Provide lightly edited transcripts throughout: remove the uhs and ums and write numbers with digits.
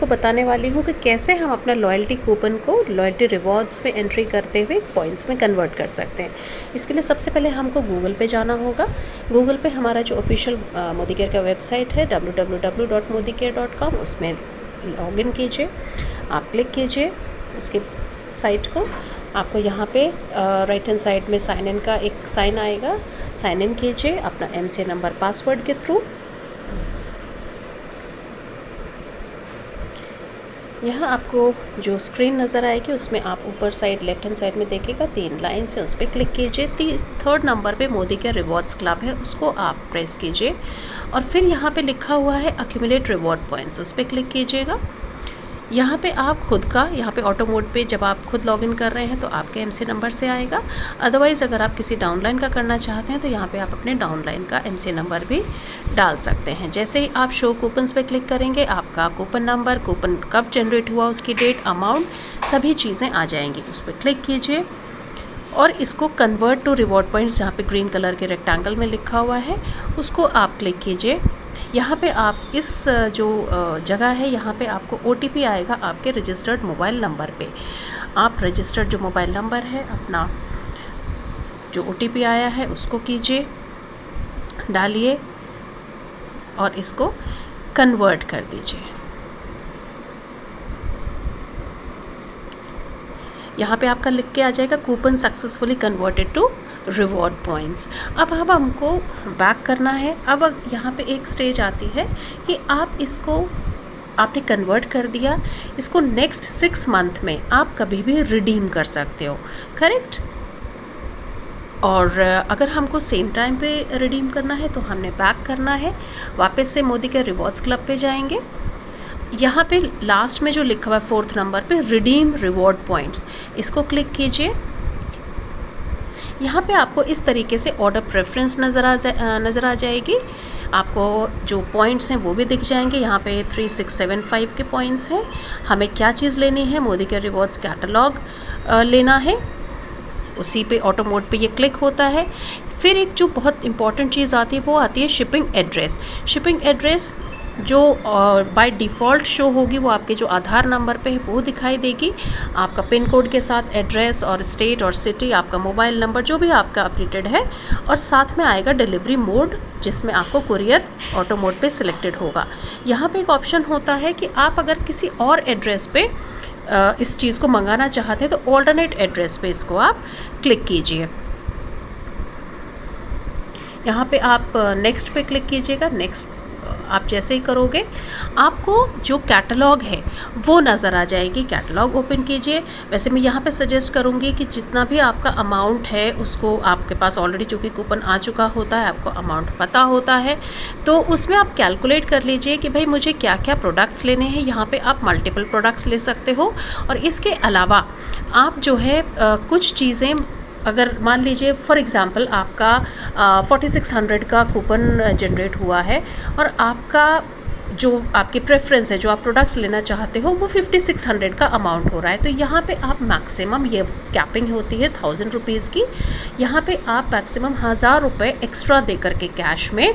आपको बताने वाली हूँ कि कैसे हम अपना लॉयल्टी कूपन को लॉयल्टी रिवॉर्ड्स में एंट्री करते हुए पॉइंट्स में कन्वर्ट कर सकते हैं। इसके लिए सबसे पहले हमको गूगल पे जाना होगा। गूगल पे हमारा जो ऑफिशियल मोदी केयर का वेबसाइट है www.modicare.com, उसमें लॉगिन कीजिए। आप क्लिक कीजिए उसकी साइट को। आपको यहाँ पे राइट हैंड साइड में साइन इन का एक साइन आएगा, साइन इन कीजिए अपना एमसी नंबर पासवर्ड के थ्रू। यहाँ आपको जो स्क्रीन नज़र आएगी उसमें आप ऊपर साइड लेफ्ट हैंड साइड में देखिएगा 3 लाइन्स है, उस पर क्लिक कीजिए। थर्ड नंबर पे मोदी केयर रिवॉर्ड्स क्लब है, उसको आप प्रेस कीजिए और फिर यहाँ पे लिखा हुआ है अक्यूमुलेट रिवॉर्ड पॉइंट्स, उस पर क्लिक कीजिएगा। यहाँ पे आप खुद का, यहाँ पे ऑटो मोड पे जब आप खुद लॉगिन कर रहे हैं तो आपके एमसी नंबर से आएगा। अदरवाइज़ अगर आप किसी डाउनलाइन का करना चाहते हैं तो यहाँ पे आप अपने डाउनलाइन का एमसी नंबर भी डाल सकते हैं। जैसे ही आप शो कूपन्स पे क्लिक करेंगे आपका कूपन नंबर, कूपन कब जनरेट हुआ, उसकी डेट, अमाउंट, सभी चीज़ें आ जाएंगी। उस पर क्लिक कीजिए और इसको कन्वर्ट टू रिवॉर्ड पॉइंट्स, जहाँ पे ग्रीन कलर के रेक्टेंगल में लिखा हुआ है, उसको आप क्लिक कीजिए। यहाँ पे आप इस जो जगह है यहाँ पे आपको OTP आएगा आपके रजिस्टर्ड मोबाइल नंबर पे। आप रजिस्टर्ड जो मोबाइल नंबर है अपना जो OTP आया है उसको कीजिए, डालिए और इसको कन्वर्ट कर दीजिए। यहाँ पे आपका लिख के आ जाएगा coupon successfully converted to reward points. अब हमको बैक करना है। अब यहाँ पे एक स्टेज आती है कि आप इसको आपने कन्वर्ट कर दिया, इसको नेक्स्ट 6 मंथ में आप कभी भी रिडीम कर सकते हो, करेक्ट। और अगर हमको सेम टाइम पे रिडीम करना है तो हमने बैक करना है, वापस से मोदी के रिवॉर्ड्स क्लब पे जाएंगे। यहाँ पे लास्ट में जो लिखा हुआ है 4th नंबर पे रिडीम रिवॉर्ड पॉइंट्स, इसको क्लिक कीजिए। यहाँ पे आपको इस तरीके से ऑर्डर प्रेफरेंस नज़र आ जाएगी। आपको जो पॉइंट्स हैं वो भी दिख जाएंगे। यहाँ पे 3675 के पॉइंट्स हैं। हमें क्या चीज़ लेनी है, मोदी के रिवॉर्ड्स कैटलॉग लेना है, उसी पे ऑटो मोड पे ये क्लिक होता है। फिर एक जो बहुत इंपॉर्टेंट चीज़ आती है वो आती है शिपिंग एड्रेस। शिपिंग एड्रेस जो बाय डिफ़ॉल्ट शो होगी वो आपके जो आधार नंबर पे है वो दिखाई देगी। आपका पिन कोड के साथ एड्रेस और स्टेट और सिटी, आपका मोबाइल नंबर जो भी आपका अपडेटेड है, और साथ में आएगा डिलीवरी मोड जिसमें आपको कुरियर ऑटो मोड पे सिलेक्टेड होगा। यहाँ पे एक ऑप्शन होता है कि आप अगर किसी और एड्रेस पे इस चीज़ को मंगाना चाहते हैं तो ऑल्टरनेट एड्रेस पे इसको आप क्लिक कीजिए। यहाँ पे आप नेक्स्ट पे क्लिक कीजिएगा। नेक्स्ट आप जैसे ही करोगे आपको जो कैटलॉग है वो नज़र आ जाएगी। कैटलॉग ओपन कीजिए। वैसे मैं यहाँ पे सजेस्ट करूँगी कि जितना भी आपका अमाउंट है उसको, आपके पास ऑलरेडी चूँकि कूपन आ चुका होता है, आपको अमाउंट पता होता है, तो उसमें आप कैलकुलेट कर लीजिए कि भाई मुझे क्या क्या प्रोडक्ट्स लेने हैं। यहाँ पे आप मल्टीपल प्रोडक्ट्स ले सकते हो। और इसके अलावा आप जो है कुछ चीज़ें, अगर मान लीजिए फॉर एग्ज़ाम्पल आपका 4600 का कूपन जनरेट हुआ है और आपका जो आपकी प्रेफरेंस है, जो आप प्रोडक्ट्स लेना चाहते हो, वो 5600 का अमाउंट हो रहा है, तो यहाँ पे आप मैक्सिमम, ये कैपिंग होती है 1000 रुपीज़ की, यहाँ पे आप मैक्सिमम 1000 रुपये एक्स्ट्रा दे करके कैश में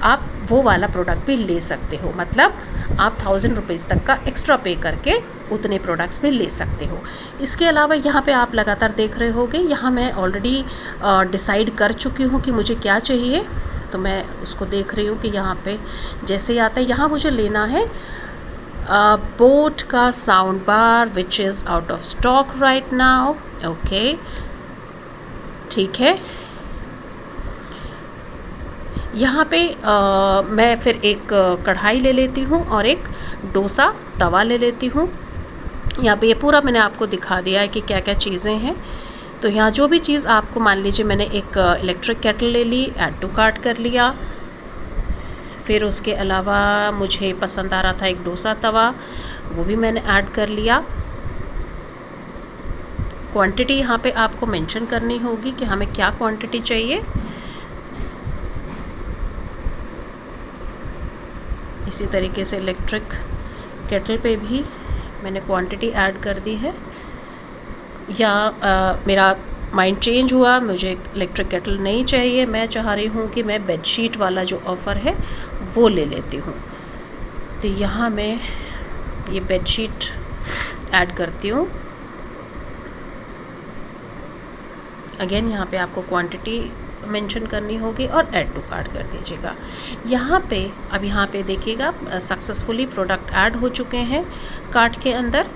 आप वो वाला प्रोडक्ट भी ले सकते हो। मतलब आप 1000 रुपीज़ तक का एक्स्ट्रा पे करके उतने प्रोडक्ट्स भी ले सकते हो। इसके अलावा यहाँ पे आप लगातार देख रहे होगे, यहाँ मैं ऑलरेडी डिसाइड कर चुकी हूँ कि मुझे क्या चाहिए, तो मैं उसको देख रही हूँ कि यहाँ पे जैसे ही आता है, यहाँ मुझे लेना है बोट का sound bar which is out of stock right now. Okay, ठीक है। यहाँ पे मैं फिर एक कढ़ाई ले लेती हूँ और एक डोसा तवा ले लेती हूँ। यहाँ पे ये पूरा मैंने आपको दिखा दिया है कि क्या क्या चीज़ें हैं। तो यहाँ जो भी चीज़ आपको, मान लीजिए मैंने एक इलेक्ट्रिक केटल ले ली, ऐड टू कार्ट कर लिया। फिर उसके अलावा मुझे पसंद आ रहा था एक डोसा तवा, वो भी मैंने ऐड कर लिया। क्वांटिटी यहाँ पे आपको मेंशन करनी होगी कि हमें क्या क्वांटिटी चाहिए। इसी तरीके से इलेक्ट्रिक केटल पे भी मैंने क्वांटिटी ऐड कर दी है। या मेरा माइंड चेंज हुआ, मुझे इलेक्ट्रिक केटल नहीं चाहिए, मैं चाह रही हूँ कि मैं बेडशीट वाला जो ऑफ़र है वो ले लेती हूँ। तो यहाँ मैं ये बेडशीट ऐड करती हूँ। अगेन यहाँ पे आपको क्वांटिटी मेंशन करनी होगी और ऐड टू कार्ट कर दीजिएगा। यहाँ पे देखिएगा सक्सेसफुली प्रोडक्ट ऐड हो चुके हैं कार्ट के अंदर।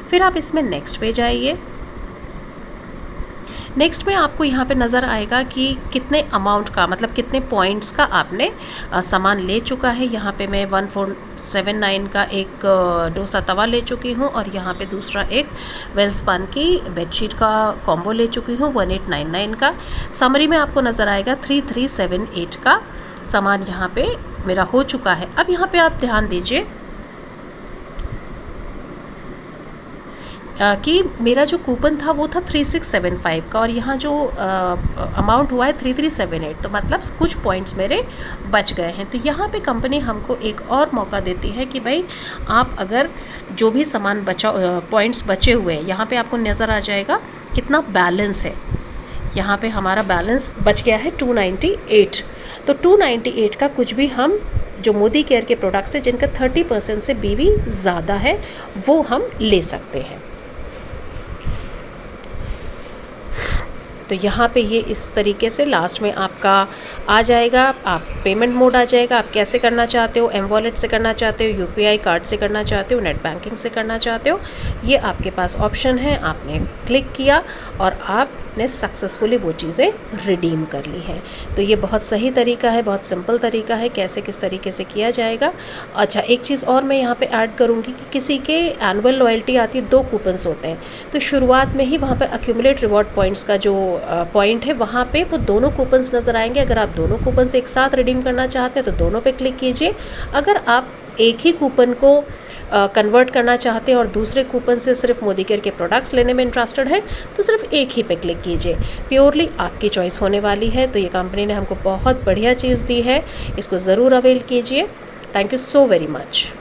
फिर आप इसमें नेक्स्ट पे जाइए। नेक्स्ट में आपको यहाँ पे नज़र आएगा कि कितने अमाउंट का, मतलब कितने पॉइंट्स का आपने सामान ले चुका है। यहाँ पे मैं 1479 का एक डोसा तवा ले चुकी हूँ और यहाँ पे दूसरा एक वेलस्पान की बेडशीट का कॉम्बो ले चुकी हूँ 1899 का। समरी में आपको नज़र आएगा 3378 का सामान यहाँ पे मेरा हो चुका है। अब यहाँ पे आप ध्यान दीजिए कि मेरा जो कूपन था वो था 3675 का और यहाँ जो अमाउंट हुआ है 3378, तो मतलब कुछ पॉइंट्स मेरे बच गए हैं। तो यहाँ पे कंपनी हमको एक और मौका देती है कि भाई आप अगर जो भी सामान बचा, पॉइंट्स बचे हुए हैं, यहाँ पे आपको नज़र आ जाएगा कितना बैलेंस है। यहाँ पे हमारा बैलेंस बच गया है 298। तो 298 का कुछ भी हम जो मोदी केयर के प्रोडक्ट्स हैं जिनका 30% से बीवी ज़्यादा है वो हम ले सकते हैं। तो यहाँ पे ये इस तरीके से लास्ट में आपका आ जाएगा, आप पेमेंट मोड आ जाएगा। आप कैसे करना चाहते हो, एम वॉलेट से करना चाहते हो, यूपीआई कार्ड से करना चाहते हो, नेट बैंकिंग से करना चाहते हो, ये आपके पास ऑप्शन है। आपने क्लिक किया और आपने सक्सेसफुली वो चीज़ें रिडीम कर ली हैं। तो ये बहुत सही तरीका है, बहुत सिंपल तरीका है कैसे किस तरीके से किया जाएगा। अच्छा, एक चीज़ और मैं यहाँ पे ऐड करूँगी कि किसी के एनुअल लॉयल्टी आती है, 2 कूपन्स होते हैं, तो शुरुआत में ही वहाँ पे एक्यूमुलेट रिवॉर्ड पॉइंट्स का जो पॉइंट है वहाँ पे वो दोनों कूपन्स नज़र आएंगे। अगर आप दोनों कूपन्स एक साथ रिडीम करना चाहते हैं तो दोनों पे क्लिक कीजिए। अगर आप एक ही कूपन को कन्वर्ट करना चाहते हैं और दूसरे कूपन से सिर्फ मोदी केयर के प्रोडक्ट्स लेने में इंटरेस्टेड है तो सिर्फ एक ही पे क्लिक कीजिए। प्योरली आपकी चॉइस होने वाली है। तो ये कंपनी ने हमको बहुत बढ़िया चीज़ दी है, इसको ज़रूर अवेल कीजिए। Thank you so very much.